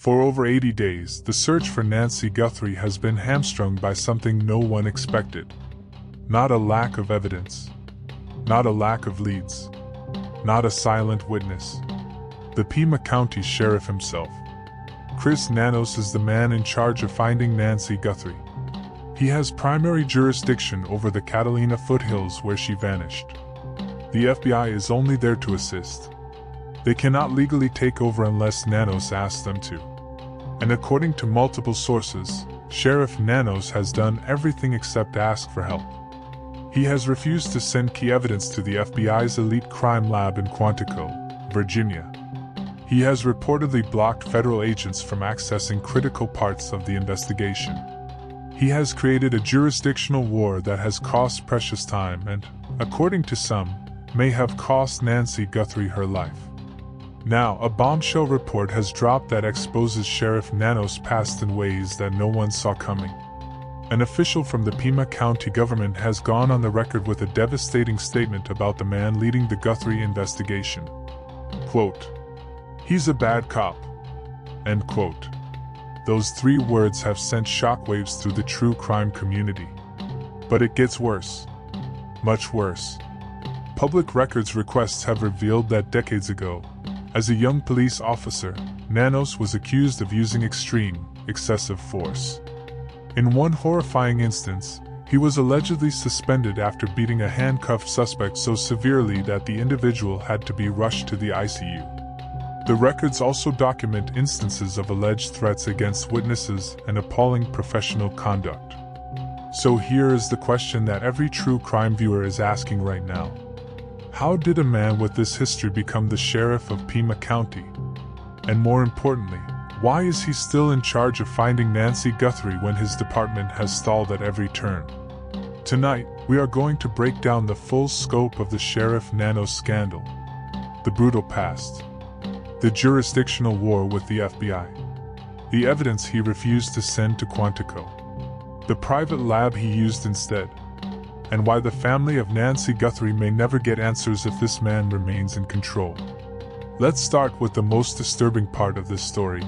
For over 80 days, the search for Nancy Guthrie has been hamstrung by something no one expected. Not a lack of evidence. Not a lack of leads. Not a silent witness. The Pima County Sheriff himself. Chris Nanos is the man in charge of finding Nancy Guthrie. He has primary jurisdiction over the Catalina foothills where she vanished. The FBI is only there to assist. They cannot legally take over unless Nanos asks them to. And according to multiple sources, Sheriff Nanos has done everything except ask for help. He has refused to send key evidence to the FBI's elite crime lab in Quantico, Virginia. He has reportedly blocked federal agents from accessing critical parts of the investigation. He has created a jurisdictional war that has cost precious time and, according to some, may have cost Nancy Guthrie her life. Now, a bombshell report has dropped that exposes Sheriff Nanos' past in ways that no one saw coming. An official from the Pima County government has gone on the record with a devastating statement about the man leading the Guthrie investigation. Quote, "He's a bad cop." End quote. Those 3 words have sent shockwaves through the true crime community. But it gets worse. Much worse. Public records requests have revealed that decades ago, as a young police officer, Nanos was accused of using extreme, excessive force. In one horrifying instance, he was allegedly suspended after beating a handcuffed suspect so severely that the individual had to be rushed to the ICU. The records also document instances of alleged threats against witnesses and appalling professional conduct. So here is the question that every true crime viewer is asking right now. How did a man with this history become the sheriff of Pima County? And more importantly, why is he still in charge of finding Nancy Guthrie when his department has stalled at every turn? Tonight, we are going to break down the full scope of the Sheriff Nanos scandal, the brutal past, the jurisdictional war with the FBI, the evidence he refused to send to Quantico, the private lab he used instead, and why the family of Nancy Guthrie may never get answers if this man remains in control. Let's start with the most disturbing part of this story: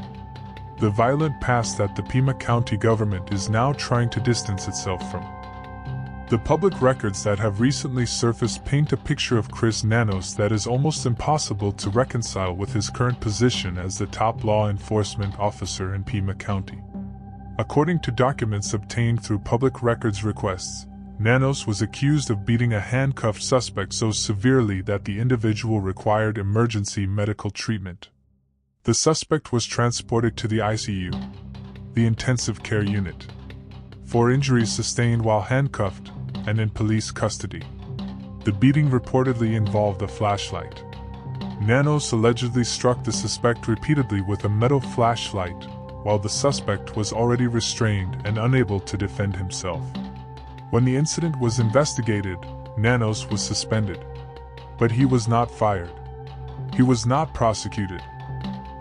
the violent past that the Pima County government is now trying to distance itself from. The public records that have recently surfaced paint a picture of Chris Nanos that is almost impossible to reconcile with his current position as the top law enforcement officer in Pima County. According to documents obtained through public records requests, Nanos was accused of beating a handcuffed suspect so severely that the individual required emergency medical treatment. The suspect was transported to the ICU, the intensive care unit, for injuries sustained while handcuffed and in police custody. The beating reportedly involved a flashlight. Nanos allegedly struck the suspect repeatedly with a metal flashlight, while the suspect was already restrained and unable to defend himself. When the incident was investigated, Nanos was suspended. But he was not fired. He was not prosecuted.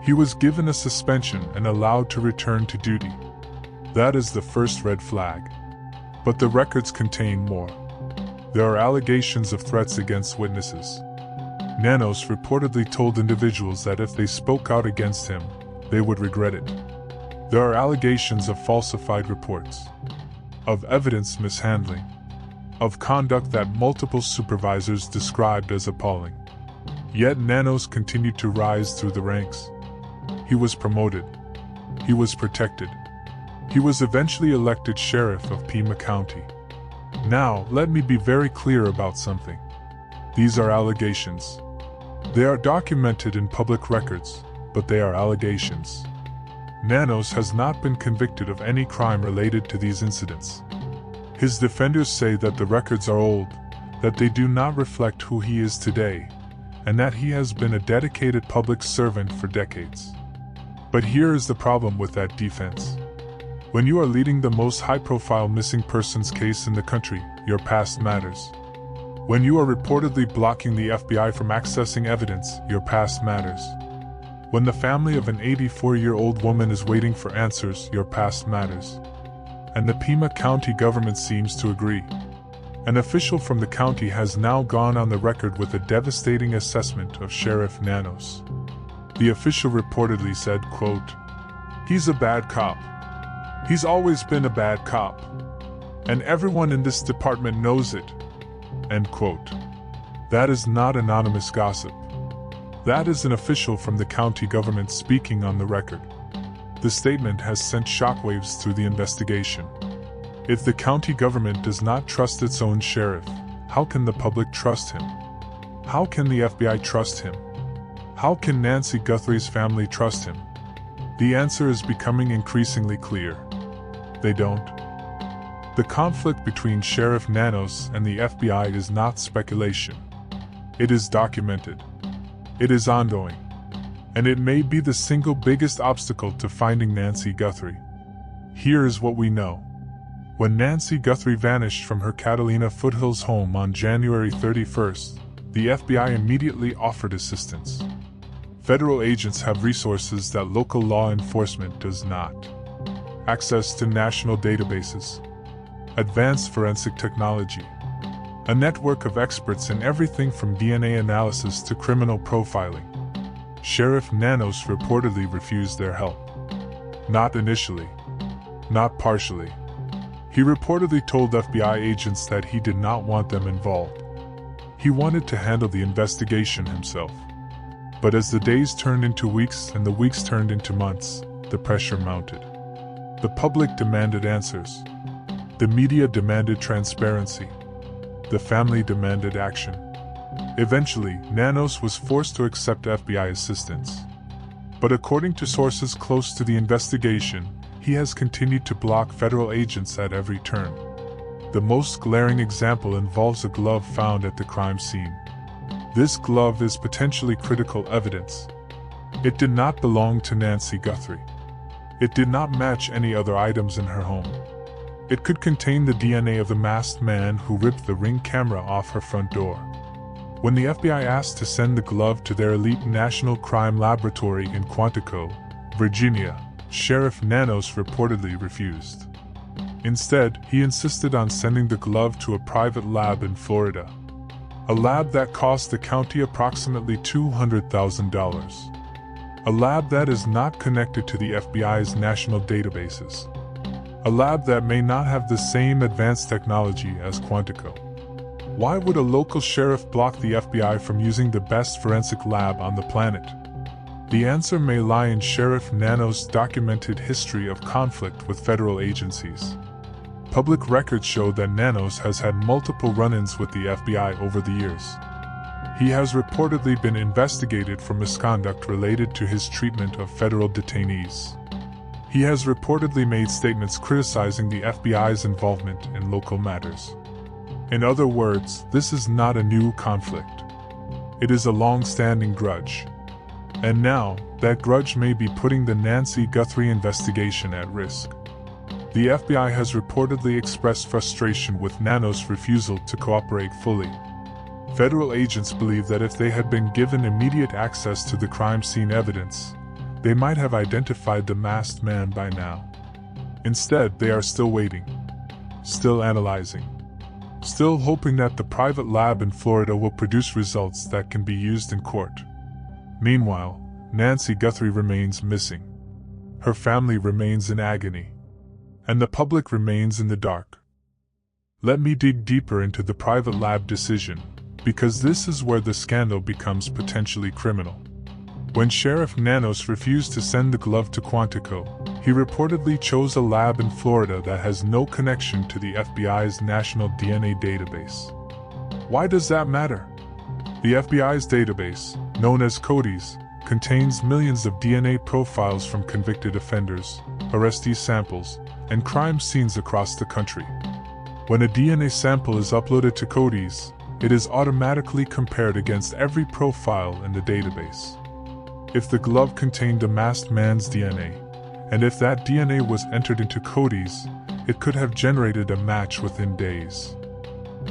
He was given a suspension and allowed to return to duty. That is the first red flag. But the records contain more. There are allegations of threats against witnesses. Nanos reportedly told individuals that if they spoke out against him, they would regret it. There are allegations of falsified reports, of evidence mishandling, of conduct that multiple supervisors described as appalling. Yet Nanos continued to rise through the ranks. He was promoted. He was protected. He was eventually elected sheriff of Pima County. Now, let me be very clear about something. These are allegations. They are documented in public records, but they are allegations. Nanos has not been convicted of any crime related to these incidents. His defenders say that the records are old, that they do not reflect who he is today, and that he has been a dedicated public servant for decades. But here is the problem with that defense. When you are leading the most high-profile missing persons case in the country, your past matters. When you are reportedly blocking the FBI from accessing evidence, your past matters. When the family of an 84-year-old woman is waiting for answers, your past matters. And the Pima County government seems to agree. An official from the county has now gone on the record with a devastating assessment of Sheriff Nanos. The official reportedly said, quote, He's a bad cop. He's always been a bad cop. And everyone in this department knows it." End quote. That is not anonymous gossip. That is an official from the county government speaking on the record. The statement has sent shockwaves through the investigation. If the county government does not trust its own sheriff, how can the public trust him? How can the FBI trust him? How can Nancy Guthrie's family trust him? The answer is becoming increasingly clear. They don't. The conflict between Sheriff Nanos and the FBI is not speculation. It is documented. It is ongoing. And it may be the single biggest obstacle to finding Nancy Guthrie. Here is what we know. When Nancy Guthrie vanished from her Catalina Foothills home on January 31st, the FBI immediately offered assistance. Federal agents have resources that local law enforcement does not. Access to national databases, advanced forensic technology, a network of experts in everything from DNA analysis to criminal profiling. Sheriff Nanos reportedly refused their help. Not initially. Not partially. He reportedly told FBI agents that he did not want them involved. He wanted to handle the investigation himself. But as the days turned into weeks and the weeks turned into months, the pressure mounted. The public demanded answers. The media demanded transparency. The family demanded action. Eventually, Nanos was forced to accept FBI assistance. But according to sources close to the investigation, he has continued to block federal agents at every turn. The most glaring example involves a glove found at the crime scene. This glove is potentially critical evidence. It did not belong to Nancy Guthrie. It did not match any other items in her home. It could contain the DNA of the masked man who ripped the Ring camera off her front door. When the FBI asked to send the glove to their elite National Crime Laboratory in Quantico, Virginia, Sheriff Nanos reportedly refused. Instead, he insisted on sending the glove to a private lab in Florida. A lab that cost the county approximately $200,000. A lab that is not connected to the FBI's national databases. A lab that may not have the same advanced technology as Quantico. Why would a local sheriff block the FBI from using the best forensic lab on the planet? The answer may lie in Sheriff Nanos' documented history of conflict with federal agencies. Public records show that Nanos has had multiple run-ins with the FBI over the years. He has reportedly been investigated for misconduct related to his treatment of federal detainees. He has reportedly made statements criticizing the FBI's involvement in local matters. In other words, this is not a new conflict. It is a long-standing grudge. And now, that grudge may be putting the Nancy Guthrie investigation at risk. The FBI has reportedly expressed frustration with Nanos' refusal to cooperate fully. Federal agents believe that if they had been given immediate access to the crime scene evidence, they might have identified the masked man by now. Instead, they are still waiting, still analyzing, still hoping that the private lab in Florida will produce results that can be used in court. Meanwhile, Nancy Guthrie remains missing. Her family remains in agony. And the public remains in the dark. Let me dig deeper into the private lab decision, because this is where the scandal becomes potentially criminal. When Sheriff Nanos refused to send the glove to Quantico, he reportedly chose a lab in Florida that has no connection to the FBI's national DNA database. Why does that matter? The FBI's database, known as CODIS, contains millions of DNA profiles from convicted offenders, arrestee samples, and crime scenes across the country. When a DNA sample is uploaded to CODIS, it is automatically compared against every profile in the database. If the glove contained a masked man's DNA, and if that DNA was entered into CODIS, it could have generated a match within days.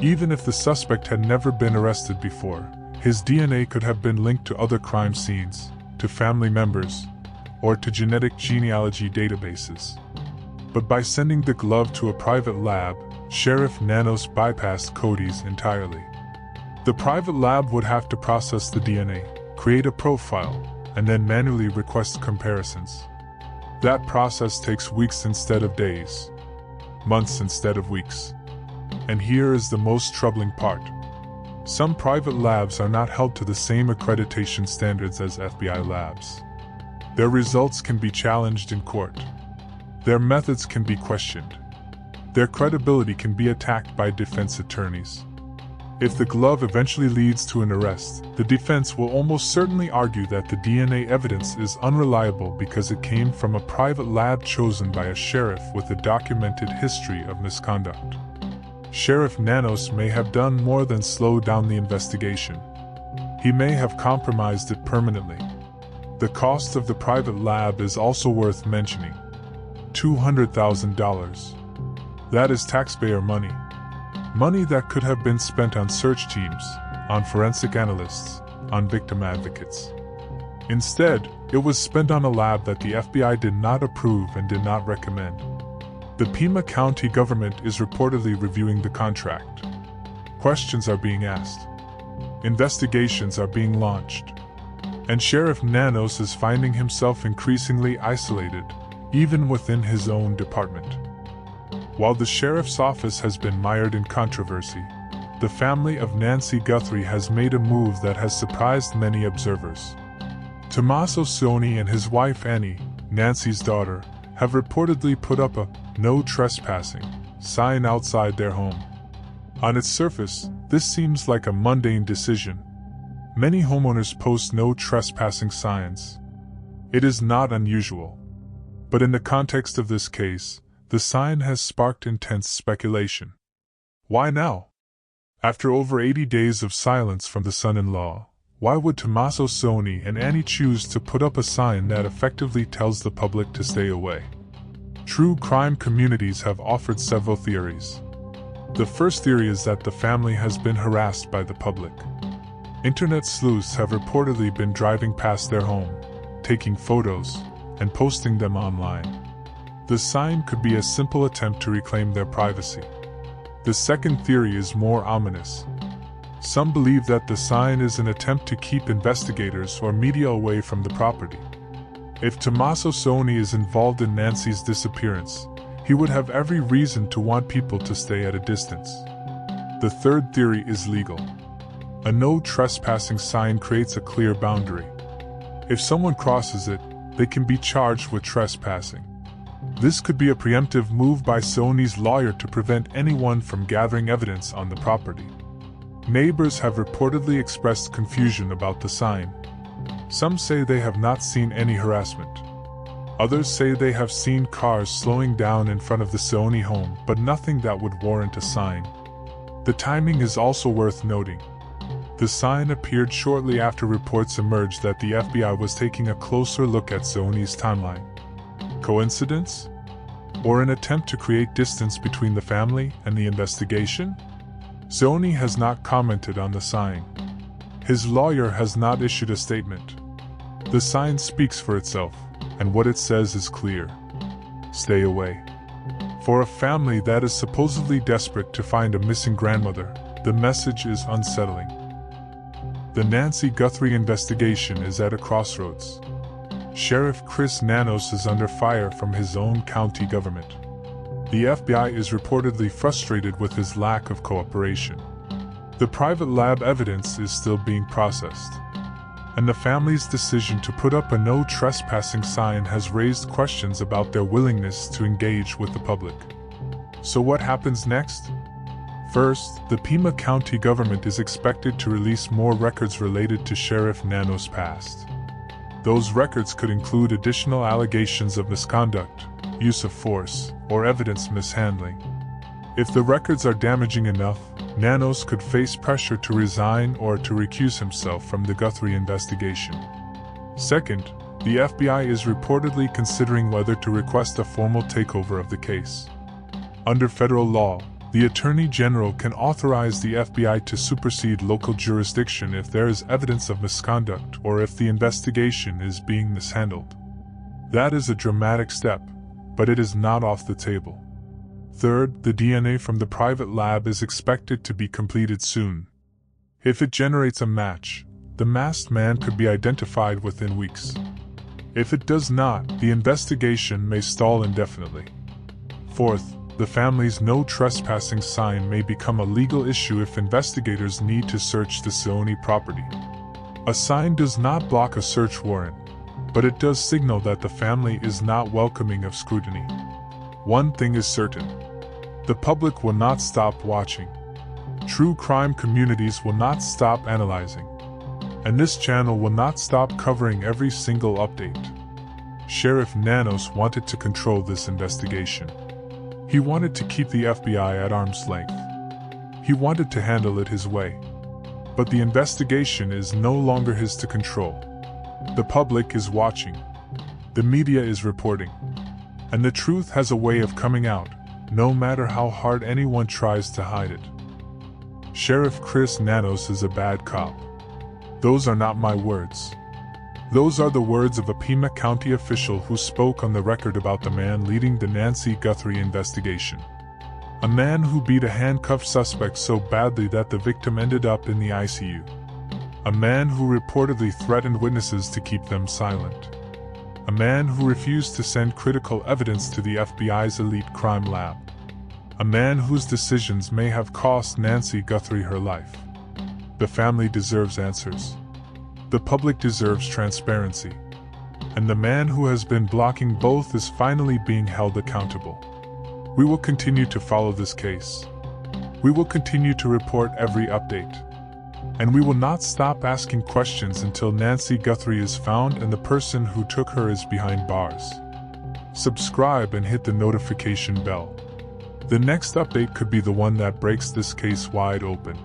Even if the suspect had never been arrested before, his DNA could have been linked to other crime scenes, to family members, or to genetic genealogy databases. But by sending the glove to a private lab, Sheriff Nanos bypassed CODIS entirely. The private lab would have to process the DNA, create a profile, and then manually request comparisons. That process takes weeks instead of days, months instead of weeks. And here is the most troubling part. Some private labs are not held to the same accreditation standards as FBI labs. Their results can be challenged in court. Their methods can be questioned. Their credibility can be attacked by defense attorneys. If the glove eventually leads to an arrest, the defense will almost certainly argue that the DNA evidence is unreliable because it came from a private lab chosen by a sheriff with a documented history of misconduct. Sheriff Nanos may have done more than slow down the investigation. He may have compromised it permanently. The cost of the private lab is also worth mentioning. $200,000. That is taxpayer money. Money that could have been spent on search teams, on forensic analysts, on victim advocates. Instead, it was spent on a lab that the FBI did not approve and did not recommend. The Pima County government is reportedly reviewing the contract. Questions are being asked. Investigations are being launched. And Sheriff Nanos is finding himself increasingly isolated, even within his own department. While the sheriff's office has been mired in controversy, the family of Nancy Guthrie has made a move that has surprised many observers. Tommaso Cioni and his wife Annie, Nancy's daughter, have reportedly put up a "No Trespassing" sign outside their home. On its surface, this seems like a mundane decision. Many homeowners post "No Trespassing" signs. It is not unusual. But in the context of this case, the sign has sparked intense speculation. Why now? After over 80 days of silence from the son-in-law, why would Tommaso Cioni and Annie choose to put up a sign that effectively tells the public to stay away? True crime communities have offered several theories. The first theory is that the family has been harassed by the public. Internet sleuths have reportedly been driving past their home, taking photos, and posting them online. The sign could be a simple attempt to reclaim their privacy. The second theory is more ominous. Some believe that the sign is an attempt to keep investigators or media away from the property. If Tommaso Cioni is involved in Nancy's disappearance, he would have every reason to want people to stay at a distance. The third theory is legal. A "No Trespassing" sign creates a clear boundary. If someone crosses it, they can be charged with trespassing. This could be a preemptive move by Cioni's lawyer to prevent anyone from gathering evidence on the property. Neighbors have reportedly expressed confusion about the sign. Some say they have not seen any harassment. Others say they have seen cars slowing down in front of the Cioni home, but nothing that would warrant a sign. The timing is also worth noting. The sign appeared shortly after reports emerged that the FBI was taking a closer look at Cioni's timeline. Coincidence? Or an attempt to create distance between the family and the investigation? Cioni has not commented on the sign. His lawyer has not issued a statement. The sign speaks for itself, and what it says is clear. Stay away. For a family that is supposedly desperate to find a missing grandmother, the message is unsettling. The Nancy Guthrie investigation is at a crossroads. Sheriff Chris Nanos is under fire from his own county government. The FBI is reportedly frustrated with his lack of cooperation. The private lab evidence is still being processed. And the family's decision to put up a "No Trespassing" sign has raised questions about their willingness to engage with the public. So what happens next? First, the Pima County government is expected to release more records related to Sheriff Nanos' past. Those records could include additional allegations of misconduct, use of force, or evidence mishandling. If the records are damaging enough, Nanos could face pressure to resign or to recuse himself from the Guthrie investigation. Second, the FBI is reportedly considering whether to request a formal takeover of the case. Under federal law, the Attorney General can authorize the FBI to supersede local jurisdiction if there is evidence of misconduct or if the investigation is being mishandled. That is a dramatic step, but it is not off the table. Third, the DNA from the private lab is expected to be completed soon. If it generates a match, the masked man could be identified within weeks. If it does not, the investigation may stall indefinitely. Fourth, the family's no trespassing sign may become a legal issue if investigators need to search the Sioni property. A sign does not block a search warrant, but it does signal that the family is not welcoming of scrutiny. One thing is certain: the public will not stop watching. True crime communities will not stop analyzing. And this channel will not stop covering every single update. Sheriff Nanos wanted to control this investigation. He wanted to keep the FBI at arm's length. He wanted to handle it his way. But the investigation is no longer his to control. The public is watching. The media is reporting. And the truth has a way of coming out, no matter how hard anyone tries to hide it. Sheriff Chris Nanos is a bad cop. Those are not my words. Those are the words of a Pima County official who spoke on the record about the man leading the Nancy Guthrie investigation. A man who beat a handcuffed suspect so badly that the victim ended up in the ICU. A man who reportedly threatened witnesses to keep them silent. A man who refused to send critical evidence to the FBI's elite crime lab. A man whose decisions may have cost Nancy Guthrie her life. The family deserves answers. The public deserves transparency. And the man who has been blocking both is finally being held accountable. We will continue to follow this case. We will continue to report every update. And we will not stop asking questions until Nancy Guthrie is found and the person who took her is behind bars. Subscribe and hit the notification bell. The next update could be the one that breaks this case wide open.